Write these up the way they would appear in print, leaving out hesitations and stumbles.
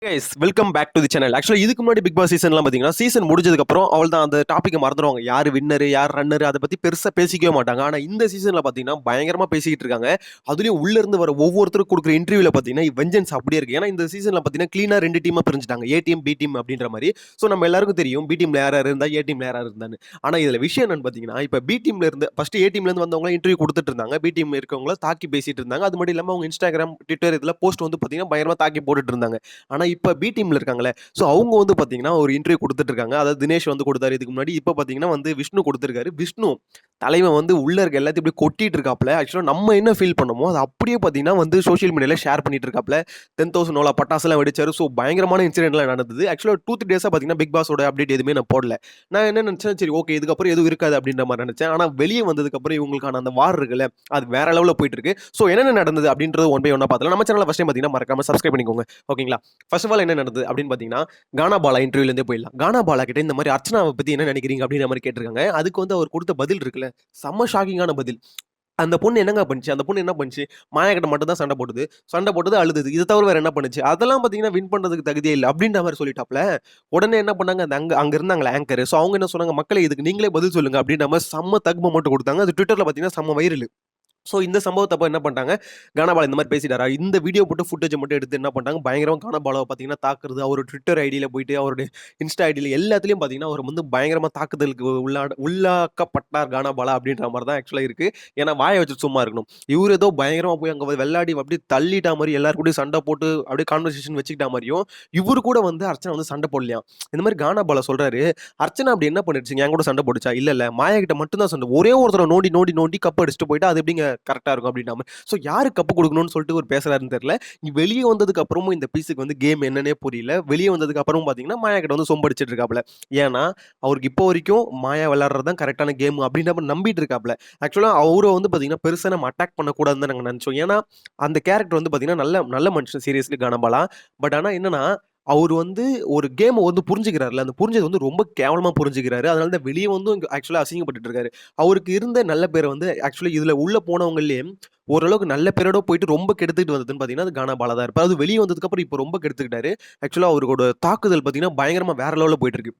Guys welcome back to the channel. Actually இதுக்கு முன்னாடி big pass சீசன்லாம் பாத்தீங்கன்னா சீசன் முடிஞ்சதுக்கு அப்புறம் அவள் தான் அந்த டாபிக் மறந்துடுவாங்க. யார் வின்னர் யார் ரன்னர் அதை பத்தி பெருசா பேசிக்கவே மாட்டாங்க. ஆனா இந்த சீசன்ல பாத்தீங்கன்னா பயங்கரமா பேசிக்கிட்டு இருக்காங்க. அதுலயும் உள்ள இருந்து வர ஒவ்வொருத்தரும் கொடுக்குற இன்டர்வியூல பாத்தீங்கன்னா வெஞ்சன்ஸ் அப்படியே இருக்கு. ஏன்னா இந்த சீசன்ல பாத்தீங்கன்னா கிளீனா ரெண்டு டீமா பிரிஞ்சுட்டாங்க, ஏ டீம் பி டீம் அப்படின்ற மாதிரி. ஸோ நம்ம எல்லாருக்கும் தெரியும் பி டீம்ல யார் இருந்தா ஏ டீம்ல யார் இருந்தான்னு. ஆனா இதுல விஷயம் என்னன்னு பாத்தீங்கன்னா இப்ப பி டீம்ல இருந்து ஃபர்ஸ்ட் ஏ டீம்ல இருந்து வந்தவங்க இன்டர்வியூ கொடுத்துட்டு இருந்தாங்க, பி டீம் இருக்கவங்கள தாக்கி பேசிட்டு இருந்தாங்க. அது மட்டும் இல்லாம அவங்க இன்ஸ்டாகிராம் ட்விட்டர் இதுல போஸ்ட் வந்து பாத்தீங்கன்னா பயங்கரமா தாக்கி போட்டுட்டு இருந்தாங்க. ஆனா இப்ப பி டீம்ல இருக்காங்களே, ஸோ அவங்க வந்து பாத்தீங்கன்னா ஒரு இன்டர்வியூ கொடுத்துட்டு இருக்காங்க. அதாவது தினேஷ் வந்து கொடுத்தாரு இதுக்கு முன்னாடி. இப்ப பாத்தீங்கன்னா வந்து விஷ்ணு கொடுத்திருக்காரு. விஷ்ணு தலைவன் வந்து உள்ள இருக்க எல்லாத்தையும் இப்படி கொட்டிட்டு இருக்காப்ல. ஆக்சுவலா நம்ம என்ன ஃபீல் பண்ணமோ அது அப்படியே பாத்தீங்கன்னா வந்து சோஷியல் மீடியால ஷேர் பண்ணிட்டு இருக்காப்ல. 10,000 நோலா பட்டாசுலாம் வெடிச்சாரு. ஸோ பயங்கரமான இன்சிடென்ட்லாம் நடந்தது. ஆக்சுவலா 2-3 டேஸா பாத்தீங்கன்னா பிக் பாஸோட அப்டேட் எதுவுமே நான் போடல. நான் என்ன நினைச்சேன், சரி ஓகே இதுக்கப்புறம் எதுவும் இருக்காது அப்படின்ற மாதிரி நினைச்சேன். ஆனா வெளியே வந்ததுக்கு அப்புறம் இவங்களுக்கான அந்த வார் இருக்குல்ல, அது வேற லெவல்ல போயிட்டு இருக்கு. ஸோ என்னென்ன நடந்தது அப்படின்றது ஒன் பை ஒன்னா பார்த்தலாம். நம்ம சேனலை ஃபர்ஸ்ட் டைம் பாத்தீங்கன்னா மறக்காம சப்ஸ்கிரைப் பண்ணிக்கோங்க. ஓகேங்களா? ஃபர்ஸ்ட் ஆஃப் ஆல் என்ன நடந்தது அப்படின்னு பாத்தீங்கன்னா, கானா பாலா இன்டர்வியூலேருந்தே போயிடலாம். கானா பாலா கிட்ட இந்த மாதிரி அர்ச்சனாவை பத்தி என்ன நினைக்கிறீங்க அப்படின்ற மாதிரி கேட்டிருக்காங்க. அதுக்கு வந்து அவர் கொடுத்த பதில் இருக்குல்ல, செம்ம ஷாக்கிங்கான பதில். அந்த பொண்ணு என்னங்க பண்ணுச்சு? அந்த பொண்ணு என்ன பண்ணுச்சு? மாயா கிட்ட மட்டும் தான் சண்டை போட்டது. சண்டை போட்டது, அழுதது. இத தவிர வேற என்ன பண்ணுச்சு? அதெல்லாம் பார்த்தீங்கன்னா, வின் பண்றதுக்கு தகுதியே இல்ல. அப்படின்ற மாரி சொல்லிட்டாப்ல. உடனே என்ன பண்ணாங்க, அந்த அங்க அங்க இருந்தாங்கல்ல ஆங்கர். ஸோ அவங்க என்ன சொன்னாங்க, மக்களே இதுக்கு நீங்களே பதில் சொல்லுங்க அப்படின்ற மாரி செம்ம தக் மொமெண்ட் குடுத்தாங்க. அது ட்விட்டர்ல பார்த்தீங்கன்னா செம்ம வைரல். ஸோ இந்த சம்பவத்த அப்ப என்ன பண்ணிட்டாங்க, கானாபாலா இந்த மாரி பேசிட்டாரா, இந்த வீடியோ போட்டு ஃபுட்டேஜ மட்டும் எடுத்து என்ன பண்ணிட்டாங்க, பயங்கரமா கானாபாலாவ பார்த்தீங்கன்னா தாக்குறது. அவரு ட்விட்டர் ஐடியில போயிட்டு, அவருடைய இன்ஸ்டா ஐடியில எல்லாத்துலயும் பார்த்தீங்கன்னா, அவர் வந்து பயங்கரமா தாக்குதலுக்கு உள்ளாக்கப்பட்டார் கானாபாலா அப்படின்ற மாரி தான் ஆக்சுவலா இருக்கு. ஏன்னா வாய வச்சுட்டு சும்மா இருக்கணும். இவரு ஏதோ பயங்கரமா போய் அங்க வெள்ளாடி அப்படியே தள்ளிட்டா மாரி, எல்லார் கூடயும் சண்டை போட்டு அப்படியே கான்வர்சேஷன் வச்சுக்கிட்டா மாரியும், இவரு கூட வந்து அர்ச்சனா வந்து சண்டை போடலையாம். இந்த மாரி கானாபாலா சொல்றாரு, அர்ச்சனா அப்படி என்ன பண்ணிடுச்சுங்க, என் கூட சண்டை போட்டுச்சா? இல்ல, இல்ல. மாயா கிட்ட மட்டும் தான் சண்டை. ஒரே ஒருத்தர நோண்டி, நோண்டி, நோண்டி கப் அடிச்சுட்டு போயிட்டா, அது எப்படிங்க கரெக்ட்டா இருக்கும் அப்படின்னாம. ஸோ யாருக்கு கப்பு குடுக்கணும்னு சொல்லிட்டு இவரு பேசுறாருன்னு தெரியல. வெளிய வந்ததுக்கு அப்புறமும் இந்த பீஸுக்கு வந்து கேம் என்னன்னே புரியல. வெளிய வந்ததுக்கு அப்புறமும் பார்த்தீங்கன்னா, மாயா கிட்ட வந்து சொம்பு அடிச்சிட்டு இருக்காப்ல. ஏன்னா, அவருக்கு இப்போ வரைக்கும் மாயா விளையாடுறது தான் கரெக்ட்டான கேம் அப்படின்ற மாரி நம்பிட்டு இருக்காப்ல. ஆக்சுவலா அவர வந்து பார்த்தீங்கன்னா, பெருசா நம்ம அட்டாக் பண்ணக்கூடாதுன்னு தான் நாங்க நெனச்சோம். ஏன்னா, அந்த கேரக்டர் வந்து பார்த்தீங்கன்னா, நல்ல நல்ல மனுஷன் சீரியஸ்லி கனபாலா. பட் ஆனா என்னன்னா, அவரு வந்து ஒரு கேம வந்து புரிஞ்சுக்கிறார்ல. அந்த புரிஞ்சது வந்து ரொம்ப கேவலமா புரிஞ்சுக்கிறாரு. அதனால தான் வெளிய வந்தும் ஆக்சுவலா அசிங்கப்பட்டுட்டு இருக்காரு. அவருக்கு இருந்த நல்ல பேர வந்து ஆக்சுவலி இதுல உள்ள போனவங்கலயே ஓரளவுக்கு நல்ல பேரோட போயிட்டு ரொம்ப கெடுத்துட்டு வந்ததுன்னு பார்த்தீங்கன்னா, அது கானா பாலா தான் இருப்பாரு. அது வெளிய வந்ததுக்கப்புறம் இப்ப ரொம்ப கெடுத்துக்கிட்டாரு. ஆக்சுவலா அவரோட தாக்குதல் பார்த்தீங்கன்னா, பயங்கரமா வேற லெவல்ல போயிட்டு இருக்கு.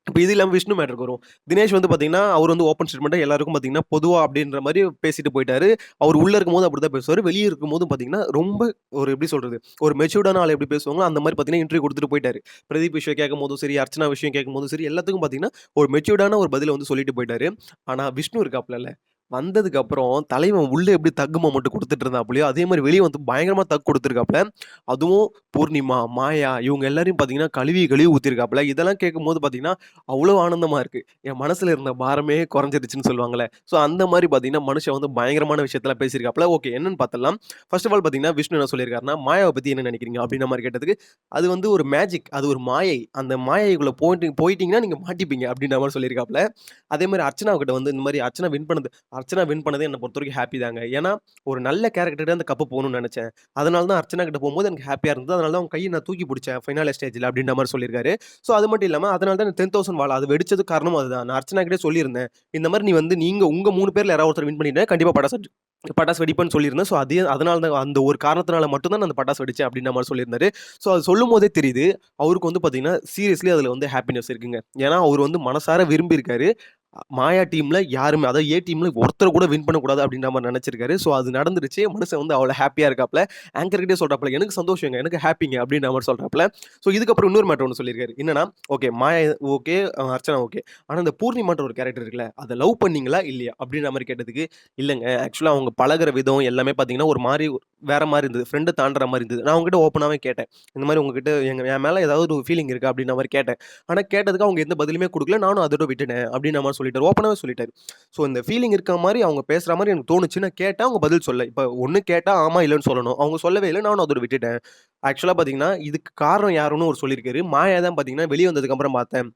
இப்ப இது இல்லாம விஷ்ணு மேட்டருக்கு வருவோம். தினேஷ் வந்து பார்த்தீங்கன்னா, அவர் வந்து ஓப்பன் ஸ்டேட்மெண்ட்டா எல்லாருக்கும் பார்த்தீங்கன்னா, பொதுவா அப்படின்ற மாரி பேசிட்டு போயிட்டாரு. அவர் உள்ள இருக்கும்போது அப்படிதான் பேசுவாரு. வெளிய இருக்கும்போதும் பார்த்தீங்கன்னா, ரொம்ப ஒரு எப்படி சொல்றது? ஒரு மெச்சூர்டான ஆள் எப்படி பேசுவாங்களோ, அந்த மாரி பார்த்தீங்கன்னா, இன்டர்வியூ குடுத்துட்டு போயிட்டாரு. பிரதீப் விஷயம் கேட்கும்போதும் சரி, அர்ச்சனா விஷயம் கேட்கும்போதும் சரி, எல்லாத்துக்கும் பார்த்தீங்கன்னா, ஒரு மெச்சூர்டான ஒரு பதில வந்து சொல்லிட்டு போயிட்டாரு. ஆனா விஷ்ணு இருக்காப்லல்ல, வந்ததுக்கு அப்புறம் தலைவன் உள்ள எப்படி தக் மொமெண்ட் குடுத்துட்டு இருந்தாப்லயோ, அதே மாரி வெளிய வந்து பயங்கரமா தக் குடுத்துருக்காப்ல. அதுவும் பூர்ணிமா, மாயா இவங்க எல்லாரையும் பார்த்தீங்கன்னா, கழுவி கழுவி ஊத்திருக்காப்ல. இதெல்லாம் கேட்கும்போது பார்த்தீங்கன்னா, அவ்வளோ ஆனந்தமா இருக்கு. என் மனசுல இருந்த பாரமே குறைஞ்சிருச்சுன்னு சொல்லுவாங்கல்ல. ஸோ அந்த மாரி பார்த்தீங்கன்னா, மனுஷன் வந்து பயங்கரமான விஷயத்தலாம் பேசியிருக்காப்ல. ஓகே என்னன்னு பார்த்தரலாம். ஃபர்ஸ்ட் ஆஃப் ஆல் பார்த்தீங்கன்னா, விஷ்ணு என்ன சொல்லியிருக்காருன்னா, "மாயாவ பத்தி என்ன நினைக்கிறீங்க?" அப்படின்ற மாரி கேட்டதுக்கு, "அது வந்து ஒரு மேஜிக். அது ஒரு மாயை. அந்த மாயைக்குள்ள போயிட்டீங்கன்னா நீங்க மாட்டிப்பீங்க." அப்படின்ற மாரி சொல்லியிருக்காப்ல. அதே மாரி அர்ச்சனா கிட்ட வந்து இந்த மாரி அர்ச்சனா வின் பண்ணது என்ன பொறுத்தவரைக்கும் ஹேப்பி தாங்க. ஏன்னா, ஒரு நல்ல கேரக்டர்ட்ட அந்த கப்பு போணும்னு நெனச்சேன். அதனால தான் அர்ச்சனா கிட்ட போம்போது எனக்கு ஹேப்பியா இருந்தது. அதனால தான் அவங்க கைய நான் தூக்கி புடிச்சேன் ஃபைனல் ஸ்டேஜ்ல அப்படின்ற மாரி சொல்லியிருக்காரு. ஸோ அது மட்டும் இல்லாம அதனால தான் 10,000 வாலா அது வெடிச்சதுக்கு காரணமும் அதுதான். நான் அர்ச்சனா கிட்டயே சொல்லியிருந்தேன். இந்த மாரி நீ வந்து உங்க 3 பேர்ல யாராவது ஒருத்தர் வின் பண்ணிட்டா கண்டிப்பா பட்டாசு வெடிப்பேன்னு சொல்லியிருந்தேன். ஸோ அதே அதனால தான் அந்த ஒரு காரணத்தினால மட்டும் தான் நான் அந்த பட்டாசு வெடிச்சேன் அப்படின்ற மாரி சொல்லியிருந்தாரு. ஸோ அது சொல்லும்போதே தெரியுது. அவருக்கு வந்து பார்த்தீங்கன்னா, சீரியஸ்லி அதுல வந்து ஹேப்பினஸ் இருக்குங்க. ஏன்னா, அவரு வந்து மனசார விரும்பியிருக்காரு. மாயா டீம்ல யாருமே அதாவது ஏ டீம்ல ஒருத்தர கூட வின் பண்ணக்கூடாது அப்படின்ற மாரி நெனச்சிருக்காரு. ஸோ அது நடந்துருச்சு. மனுஷன் வந்து அவ்வளோ ஹேப்பியா இருக்காப்ல. ஆங்கர் கிட்டயே சொல்றாப்ல, "எனக்கு சந்தோஷங்க. எனக்கு ஹேப்பிங்க." அப்படின்ற மாரி சொல்றாப்ல. ஸோ இதுக்கப்புறம் இன்னொரு மேட்டர் ஒண்ணு சொல்லியிருக்காரு. என்னன்னா, ஓகே மாயா ஓகே, அர்ச்சனா ஓகே. ஆனா இந்த பூர்ணிமான்ற ஒரு கேரக்டர் இருக்குல்ல, அத லவ் பண்ணீங்களா? இல்லையா? அப்படின்ற மாரி கேட்டதுக்கு, இல்லங்க ஆக்சுவலா அவங்க பழகுற விதம் எல்லாமே பார்த்தீங்கன்னா, ஒரு மாரி வேற மாரி இருந்தது. ஃப்ரெண்ட தாண்டுற மாரி இருந்தது. நான் அவங்ககிட்ட ஓப்பனாவே கேட்டேன். இந்த மாரி உங்ககிட்ட என் மேல ஏதாவது ஒரு ஃபீலிங் இருக்கா? அப்படின்ற மாரி கேட்டேன். ஆனா கேட்டதுக்கு அவங்க எந்த பதிலுமே குடுக்கல. நானும் அதோட விட்டுட்டேன். அப்படின்ற மாரி சொல்லிட்டாரு. ஓப்பனாவே சொல்லிட்டாரு. ஸோ இந்த ஃபீலிங் இருக்க மாரி அவங்க பேசுற மாரி எனக்கு தோணுச்சு. நான் கேட்டேன். அவங்க பதில் சொல்லல. இப்ப ஒண்ணு கேட்டா ஆமா, இல்லன்னு சொல்லணும். அவங்க சொல்லவே இல்ல. நானும் அதோட விட்டுட்டேன். ஆக்சுவலா பார்த்தீங்கன்னா, இதுக்கு காரணம் யாருன்னு ஒரு சொல்லியிருக்காரு. மாயா தான் பார்த்தீங்கன்னா, வெளிய வந்ததுக்கு அப்புறம் பார்த்தேன்.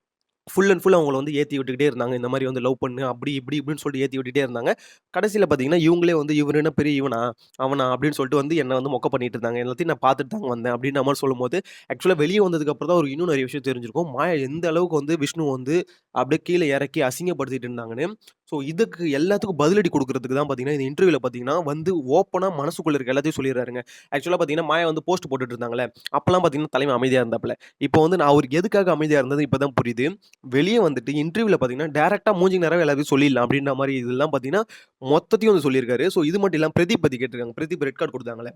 ஃபுல் அண்ட் ஃபுல் அவங்கள வந்து ஏத்தி விட்டுக்கிட்டே இருந்தாங்க. இந்த மாரி வந்து லவ் பண்ணு, அப்படி இப்படி இப்படின்னு சொல்லிட்டு ஏத்தி விட்டுட்டே இருந்தாங்க. கடைசில பார்த்தீங்கன்னா, இவங்களே வந்து இவரு என்ன பெரிய இவனா? அவனா? அப்படின்னு சொல்லிட்டு வந்து என்ன வந்து மொக்க பண்ணிட்டு இருந்தாங்க. எல்லாத்தையும் நான் பார்த்துட்டு தாங்க வந்தேன் அப்படின்ற மாரி சொல்லும்போது, ஆக்சுவலா வெளிய வந்ததுக்கு அப்புறம் தான் ஒரு இன்னும் நெறைய விஷயம் தெரிஞ்சிருக்கும். மாயா எந்த அளவுக்கு வந்து விஷ்ணுவ வந்து அப்படியே கீழ இறக்கி அசிங்கப்படுத்திட்டு இருந்தாங்கன்னு. ஸோ இதுக்கு எல்லாத்துக்கும் பதிலடி குடுக்குறதுக்கு தான் பார்த்தீங்கன்னா, இந்த இன்டர்வியூல பார்த்தீங்கன்னா, வந்து ஓப்பனா மனசுக்குள்ள இருக்க எல்லாத்தையும் சொல்லிறாருங்க. ஆக்சுவலா பார்த்தீங்கன்னா, மாயா வந்து போஸ்ட் போட்டுட்டு இருந்தாங்கல்ல, அப்பலாம் பார்த்தீங்கன்னா தலைவன் அமைதியா இருந்தாப்ல. இப்போ வந்து நான் அவருக்கு எதுக்காக அமைதியா இருந்தது இப்ப தான் புரியுது. வெளிய வந்துட்டு இன்டர்வியூல பார்த்தீங்கன்னா, டைரக்ட்டா மூஞ்சிக்கு நேராவே எல்லாத்தையும் சொல்லிடலாம் அப்படின்ற மாரி இதெல்லாம் பார்த்தீங்கன்னா, மொத்தத்தையும் வந்து சொல்லியிருக்காரு. ஸோ இது மட்டும் இல்லாம பிரதீப் பத்தி கேட்டிருக்காங்க. பிரதீப் ரெட் கார்ட் குடுத்தாங்கல்ல.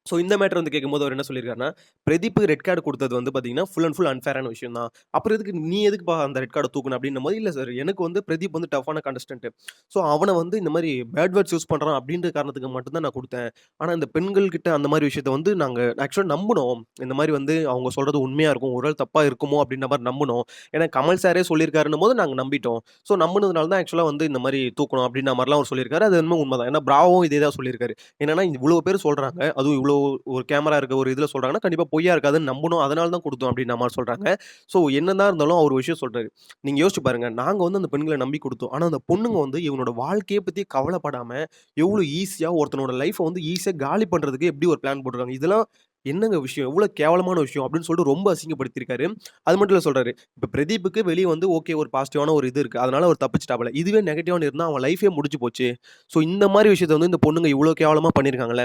ஸோ இந்த மேட்டர் வந்து கேட்கும்போது அவர் என்ன சொல்லியிருக்காருன்னா, பிரதீப்‌க்கு ரெட் கார்ட் குடுத்தது வந்து பார்த்தீங்கன்னா, ஃபுல் அண்ட் ஃபுல் அன்ஃபேரான விஷயம் தான். அப்புறம் எதுக்கு நீ எதுக்குப்பா அந்த ரெட் கார்ட தூக்குன அப்டின்னும்போது, இல்ல சார் எனக்கு வந்து பிரதீப் வந்து டஃப்பான கண்டஸ்டன்ட். ஸோ அவன வந்து இந்த மாரி பேட் வேர்ட்ஸ் யூஸ் பண்றான் அப்டின்ற காரணத்துக்கு மட்டும் தான் நான் குடுத்தேன். ஆனா இந்த பெண்கள் கிட்ட அந்த மாரி விஷயத்த வந்து நாங்க ஆக்சுவலா நம்புனோம். இந்த மாரி வந்து அவங்க சொல்றது உண்மையா இருக்கும். ஒரு வேள தப்பா இருக்குமோ அப்டின்ற மாரி நம்புனோம். ஏன்னா கமல் சாரே சொல்லியிருக்காருன்னும்போது நாங்க நம்பிட்டோம். ஸோ நம்புனதுனால தான் ஆக்சுவலா வந்து இந்த மாரி தூக்கணும் அப்டின்ற மாரிலாம் அவர் சொல்லியிருக்காரு. அது என்னமோ உண்ம தான். ஏன்னா பிராவோவும் இதே தான் சொல்லியிருக்காரு. என்னன்னா இவ்ளோ பேர் சொல்றாங்க. அதுவும் இவ்ளோ ஒரு கேமரா இருக்க ஒரு இதுல சொல்றாங்கன்னா, கண்டிப்பா பொய்யா இருக்காதுன்னு நம்பணும். அதனால தான் குடுத்தோம் அப்டின்ற மாரி சொல்றாங்க. ஸோ என்னதான் இருந்தாலும் அவர் ஒரு விஷயம் சொல்றாரு. நீங்க யோசிச்சு பாருங்க. நாங்க வந்து அந்த பெண்கள நம்பி குடுத்தோம். ஆனா அந்த பொண்ணுங்க வந்து இவனோட வாழ்க்கைய பத்தி கவலைப்படாம, எவ்ளோ ஈஸியா ஒருத்தனோட லைஃப வந்து ஈஸியா காலி பண்றதுக்கு எப்படி ஒரு பிளான் போட்டுருக்காங்க. இதெல்லாம் என்னங்க விஷயம்? எவ்ளோ கேவலமான விஷயம் அப்டின்னு சொல்லிட்டு ரொம்ப அசிங்கப்படுத்தியிருக்காரு. அது மட்டும் இல்ல சொல்றாரு. இப்ப பிரதீப்‌க்கு வெளிய வந்து ஓகே ஒரு பாசிட்டிவான ஒரு இது இருக்கு. அதனால அவர் தப்பிச்சுட்டாப்ல. இதுவே நெகட்டிவான்னு இருந்தா அவன் லைஃபே முடிஞ்சு போச்சு. ஸோ இந்த மாரி விஷயத்த வந்து இந்த பொண்ணுங்க இவ்ளோ கேவலமா பண்ணியிருக்காங்கல்ல.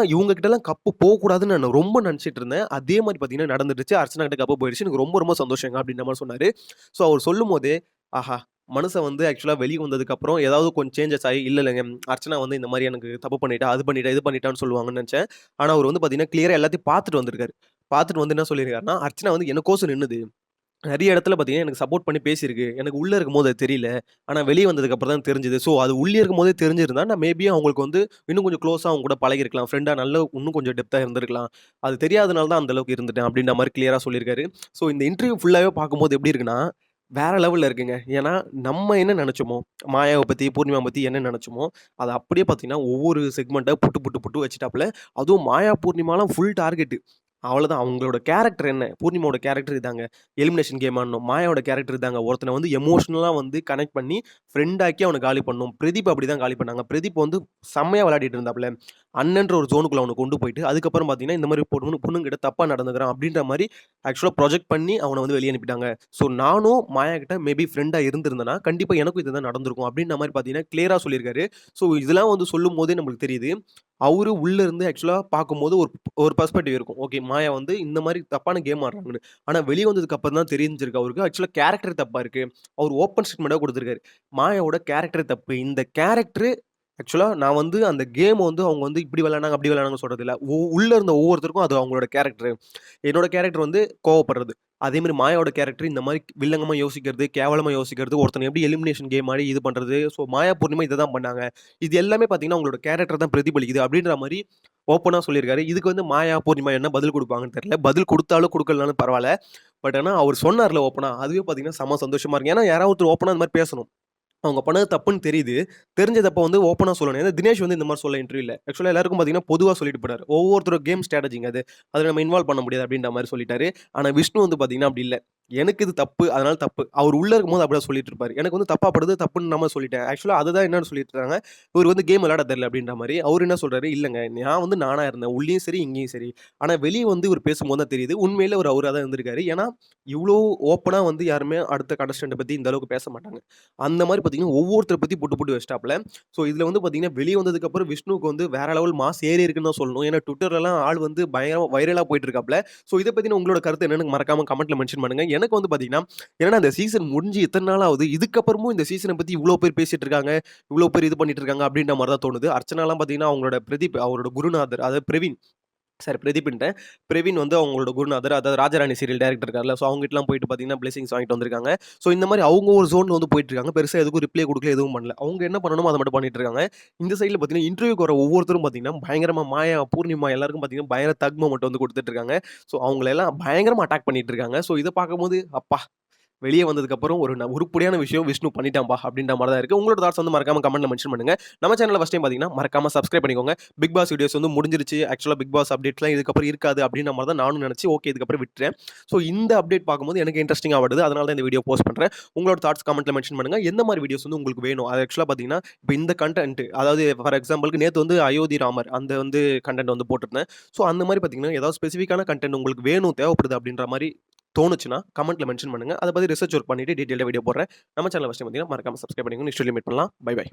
இவங்க கிட்டலாம் கப்பு போக்கூடாதுன்னு நான் ரொம்ப நெனச்சுட்டு இருந்தேன். அதே மாரி பார்த்தீங்கன்னா நடந்துடுச்சு. அர்ச்சனா கிட்ட கப்பு போயிருச்சு. எனக்கு ரொம்ப ரொம்ப சந்தோஷங்க அப்டின்ற மாரி சொன்னாரு. ஸோ அவர் சொல்லும்போதே, ஆஹா! மனுசன் வந்து ஆக்சுவலா வெளிய வந்ததுக்கப்புறம் ஏதாவது கொஞ்சம் சேஞ்சஸ் ஆயி, இல்ல இல்லங்க அர்ச்சனா வந்து இந்த மாரி எனக்கு தப்பு பண்ணிட்டா, அது பண்ணிட்டா, இது பண்ணிட்டான்னு சொல்லுவாங்கன்னு நெனச்சேன். ஆனா அவரு வந்து பார்த்தீங்கன்னா, கிளியரா எல்லாத்தையும் பார்த்துட்டு வந்திருக்காரு. பார்த்துட்டு வந்து என்ன சொல்லியிருக்காருன்னா, அர்ச்சனா வந்து எனக்கோசம் நின்னுது. நெறைய இடத்துல பார்த்தீங்கன்னா, எனக்கு சப்போர்ட் பண்ணி பேசியிருக்கு. எனக்கு உள்ள இருக்கும்போது அது தெரியல. ஆனா வெளிய வந்ததுக்கு அப்புறம் தான் தெரிஞ்சது. ஸோ அது உள்ளயே இருக்கும்போதே தெரிஞ்சிருந்தா, நான் மேபி அவங்களுக்கு வந்து இன்னும் கொஞ்சம் க்ளோஸா அவங்க கூட பழகியிருக்கலாம். ஃப்ரெண்டா நல்ல இன்னும் கொஞ்சம் டெப்த்தா இருந்திருக்கலாம். அது தெரியாதனால தான் அந்த அளவுக்கு இருந்துட்டேன் அப்டின்ற மாரி கிளியரா சொல்லியிருக்காரு. ஸோ இந்த இன்டர்வியூ ஃபுல்லாவே பார்க்கும்போது எப்டி இருக்குன்னா, வேற லெவல்ல இருக்குங்க. ஏன்னா, நம்ம என்ன நெனச்சோமோ, மாயாவ பத்தி, பூர்ணிமா பத்தி என்ன நெனச்சோமோ, அத அப்படியே பார்த்தீங்கன்னா, ஒவ்வொரு செக்மெண்ட்டா புட்டு, புட்டு, புட்டு வச்சுட்டாப்ல. அதுவும் மாயா, பூர்ணிமாலாம் ஃபுல் டார்கெட்டு. அவ்வளதான். அவங்களோட கேரக்டர் என்ன? பூர்ணிமாவோட கேரக்டர் இதாங்க. எலிமினேஷன் கேம் ஆடணும். மாயாவோட கேரக்டர் இதாங்க. ஒருத்தன வந்து எமோஷனலா வந்து கனெக்ட் பண்ணி, ஃப்ரெண்ட் ஆக்கி அவன காலி பண்ணணும். பிரதீப் அப்படிதான் காலி பண்ணாங்க. பிரதீப் வந்து செம்மையா விளையாடிட்டு இருந்தாப்ல. அண்ணன்ற ஒரு ஜோனுக்குள்ள அவன கொண்டு போயிட்டு, அதுக்கப்புறம் பார்த்தீங்கன்னா, இந்த மாரி பொண்ணுங்கிட்ட தப்பா நடந்துக்கிறான் அப்படின்ற மாரி ஆக்சுவலா ப்ரொஜெக்ட் பண்ணி அவன வந்து வெளிய அனுப்பிட்டாங்க. ஸோ நானும் மாயா கிட்ட மேபி ஃப்ரெண்டா இருந்திருந்தேன்னா, கண்டிப்பா எனக்கும் இதுதான் நடந்திருக்கும் அப்படின்ற மாரி பார்த்தீங்கன்னா, கிளியரா சொல்லியிருக்காரு. ஸோ இதெல்லாம் வந்து சொல்லும்போதே நம்மளுக்கு தெரியுது. அவரு உள்ள இருந்து ஆக்சுவலா பார்க்கும்போது ஒரு ஒரு பெர்ஸ்பெக்டிவ் இருக்கும். ஓகே மாயா வந்து இந்த மாரி தப்பான கேம் ஆடுறாங்கன்னு. ஆனா வெளிய வந்ததுக்கு அப்புறம் தான் தெரிஞ்சிருக்கு அவருக்கு. ஆக்சுவலா கேரக்டர் தப்பா இருக்கு. அவரு ஓப்பன் ஸ்டேட்மெண்ட்டா குடுத்திருக்காரு. மாயாவோட கேரக்டர் தப்பு. இந்த கேரக்டர் ஆக்சுவலா நான் வந்து அந்த கேம் வந்து அவங்க வந்து இப்படி விளையாடுனாங்க, அப்படி விளையாடுனாங்கன்னு சொல்றது இல்ல. உள்ள இருந்த ஒவ்வொருத்தருக்கும் அது அவங்களோட கேரக்டர். என்னோட கேரக்டர் வந்து கோவப்படுறது. அதே மாரி மாயாவோட கேரக்டர் இந்த மாரி வில்லங்கமா யோசிக்கிறது, கேவலமா யோசிக்கிறது, ஒருத்தன எப்படி எலிமினேஷன் கேம் ஆடி இது பண்றது. ஸோ மாயா பூர்ணிமா இத தான் பண்ணாங்க. இது எல்லாமே பார்த்தீங்கன்னா, உங்களோட கேரக்டர் தான் பிரதிபலிக்குது அப்படின்ற மாரி ஓப்பனா சொல்லியிருக்காரு. இதுக்கு வந்து மாயா, பூர்ணிமா என்ன பதில் குடுப்பாங்கன்னு தெரியல. பதில் குடுத்தாலும் குடுக்கலனாலும் பரவால்ல. பட் ஆனா அவரு சொன்னார்ல ஓப்பனா, அதுவே பார்த்தீங்கன்னா செம்ம சந்தோஷமா இருக்கு. ஏன்னா யாராவது ஒருத்தர் ஓப்பனா இந்த மாரி பேசணும். அவங்க பண்ணது தப்புன்னு தெரியுது. தெரிஞ்ச தப்ப வந்து ஓப்பனா சொல்லணும். ஏன்னா தினேஷ் வந்து இந்த மாரி சொல்லல இன்டர்வியூல. ஆக்சுவலா எல்லாருக்கும் பார்த்தீங்கன்னா, பொதுவா சொல்லிட்டு போறாரு. ஒவ்வொருத்தரோட கேம் ஸ்ட்ராட்டஜிங்க அது. அதுல நம்ம இன்வால்வ் பண்ண முடியாது அப்டின்ற மாரி சொல்லிட்டாரு. ஆனா விஷ்ணு வந்து பார்த்தீங்கன்னா, அப்டி இல்ல. எனக்கு இது தப்பு. அதனால தப்பு. அவர் உள்ள இருக்கும்போது அப்படிதான் சொல்லிட்டு இருப்பாரு. எனக்கு வந்து தப்பா படுது. தப்புன்னு நான் சொல்லிட்டேன். ஆக்சுவலா அதுதான் என்னன்னு சொல்லிட்டு இருக்காங்க. இவரு வந்து கேம் விளையாட தெரியல அப்டின்ற மாரி. அவரு என்ன சொல்றாரு, இல்லங்க நான் வந்து நானா இருந்தேன். உள்ளயும் சரி, இங்கேயும் சரி. ஆனா வெளிய வந்து இவரு பேசும்போது தான் தெரியுது. உண்மையிலே அவரு அவரா தான் இருந்திருக்காரு. ஏன்னா, இவ்ளோ ஓப்பனா வந்து யாருமே அடுத்த கண்டஸ்டன்ட்ட பத்தி இந்த அளவுக்கு பேச மாட்டாங்க. அந்த மாரி பார்த்தீங்கன்னா, ஒவ்வொருத்தர பத்தி புட்டு புட்டு வச்சுட்டாப்ல. ஸோ இதுல வந்து பார்த்தீங்கன்னா, வெளிய வந்ததுக்கப்புறம் விஷ்ணுவுக்கு வந்து வேற லெவல் மாஸ் ஏறி இருக்குன்னு தான் சொல்லணும். ஏன்னா Twitterலலாம் ஆள் வந்து பயங்கரமா வைரலா போயிட்டு இருக்காப்ல. ஸோ இத பத்தின உங்களோட கருத்து என்னன்னு மறக்காம கமெண்ட்ல மென்ஷன் பண்ணுங்க. எனக்கு வந்து பார்த்தீங்கன்னா, என்னடா இந்த சீசன் முடிஞ்சு இத்தன நாள் ஆகுது. இதுக்கப்புறமும் இந்த சீசன பத்தி இவ்ளோ பேர் பேசிட்டு இருக்காங்க. இவ்ளோ பேர் இது பண்ணிட்டு இருக்காங்க அப்டின்ற மாரி தான் தோணுது. அர்ச்சனாலாம் பார்த்தீங்கன்னா, அவங்களோட பிரதீப் அவரோட குருநாதர் அதாவது பிரவீன் சாரி பிரதீப்ன்ட்டேன். பிரவீன் வந்து அவங்களோட குருநாதர். அதாவது ராஜராணி சீரியல் டைரக்டர் இருக்கார்ல. ஸோ அவங்ககிட்டலாம் போயிட்டு பார்த்தீங்கன்னா, பிளெஸிங்ஸ் வாங்கிட்டு வந்திருக்காங்க. ஸோ இந்த மாரி அவங்க ஒரு ஜோன்ல வந்து போயிட்டு இருக்காங்க. பெருசா எதுக்கும் ரிப்ளை குடுக்கல, எதுவும் பண்ணல. அவங்க என்ன பண்ணணுமோ அத மட்டும் பண்ணிட்டு இருக்காங்க. இந்த சைட்ல பார்த்தீங்கன்னா, இன்டர்வியூக்கு வர ஒவ்வொருத்தரும் பார்த்தீங்கன்னா, பயங்கரமா மாயா, பூர்ணிமா எல்லாருக்கும் பார்த்தீங்கன்னா, பயங்கர தக் மொமெண்ட் வந்து குடுத்துட்டு இருக்காங்க. ஸோ அவங்கள எல்லாம் பயங்கரமா அட்டாக் பண்ணிட்டு இருக்காங்க. ஸோ இத பார்க்கும்போது, அப்பா! வெளிய வந்ததுக்கப்புறம் ஒரு உருப்படியான விஷயம் விஷ்ணு பண்ணிட்டான்பா! அப்டின்ற மாரி தான் இருக்கு. உங்களோட தாட்ஸ் வந்து மறக்காம கமெண்ட்ல மென்ஷன் பண்ணுங்க. நம்ம சேனல்ல ஃபர்ஸ்ட் டைம் பார்த்தீங்கன்னா, மறக்காம சப்ஸ்கிரைப் பண்ணிக்கோங்க. பிக் பாஸ் வீடியோஸ் வந்து முடிஞ்சிருச்சு. ஆக்சுவலா பிக் பாஸ் அப்டேட்ஸ்லாம் இதுக்கப்புறம் இருக்காது அப்டின்ற மாரி தான் நானும் நெனச்சு, ஓகே இதுக்கப்புறம் விட்டுட்டேன். ஸோ இந்த அப்டேட் பார்க்கும்போது எனக்கு இன்ட்ரஸ்டிங்கா வருது. அதனால தான் இந்த வீடியோ போஸ்ட் பண்றேன். உங்களோட தாட்ஸ் கமெண்ட்ல மென்ஷன் பண்ணுங்க. எந்த மாரி வீடியோஸ் வந்து உங்களுக்கு வேணும்? அது ஆக்சுவலா பார்த்தீங்கன்னா, இப்ப இந்த கன்டென்ட் அதாவது ஃபார் எக்ஸாம்பிள்க்கு நேத்து வந்து அயோத்தி ராமர் அந்த வந்து கன்டென்ட் வந்து போட்டிருந்தேன். ஸோ அந்த மாரி பார்த்தீங்கன்னா, ஏதாவது ஸ்பெசிஃபிக்கான கன்டென்ட் உங்களுக்கு வேணும், தேவைப்படுது அப்டின்ற மாரி தோணுச்சுன்னா கமெண்ட்ல மென்ஷன் பண்ணுங்க. அத பத்தி ரிசர்ச் ஒர்க் பண்ணிட்டு டீடைல்டா வீடியோ போடுறேன். நம்ம சேனல ஃபர்ஸ்ட் டைம் பார்த்தீங்கன்னா மறக்காம சப்ஸ்கிரைப் பண்ணிக்கோங்க. நெக்ஸ்ட் வீடியோல மீட் பண்ணலாம். Bye by.